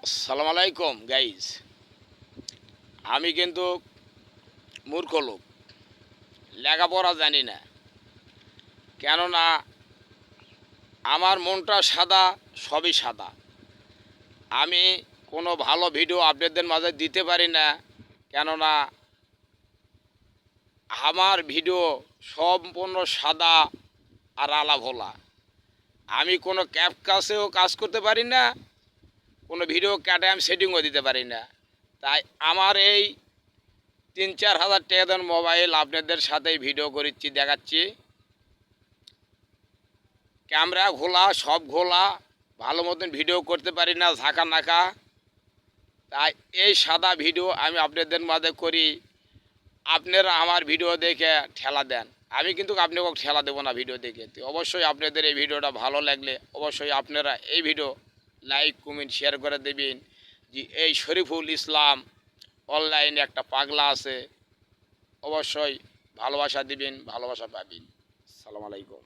আসসালামু আলাইকুম গাইজ। আমি কিন্তু মূর্খ লোক, লেখাপড়া জানি না। কেননা আমার মনটা সাদা, সবই সাদা। আমি কোনো ভালো ভিডিও আপনাদের মাঝে দিতে পারি না, কেননা আমার ভিডিও সম্পূর্ণ সাদা আর আলাভোলা। আমি কোনো ক্যাপকাসেও কাজ করতে পারি না, কোনো ভিডিও কাটে আমি সেটিংও দিতে পারি না। তাই আমার এই ৩-৪ হাজার টাকা দেন মোবাইল আপনাদের সাথেই ভিডিও করেছি, দেখাচ্ছি। ক্যামেরা ঘোলা, সব ঘোলা, ভালো মতন ভিডিও করতে পারি না, ঝাঁকা নাকা। তাই এই সাদা ভিডিও আমি আপনাদের মাঝে করি। আপনারা আমার ভিডিও দেখে ঠেলা দেন, আমি কিন্তু আপনাকে ঠেলা দেবো না ভিডিও দেখে। তো অবশ্যই আপনাদের এই ভিডিওটা ভালো লাগলে অবশ্যই আপনারা এই ভিডিও লাইক কমেন্ট শেয়ার করে দেবেন। যে এই শরীফুল ইসলাম অনলাইনে একটা পাগলা আছে, অবশ্যই ভালোবাসা দিবেন, ভালোবাসা পাবেন। আসসালামু আলাইকুম।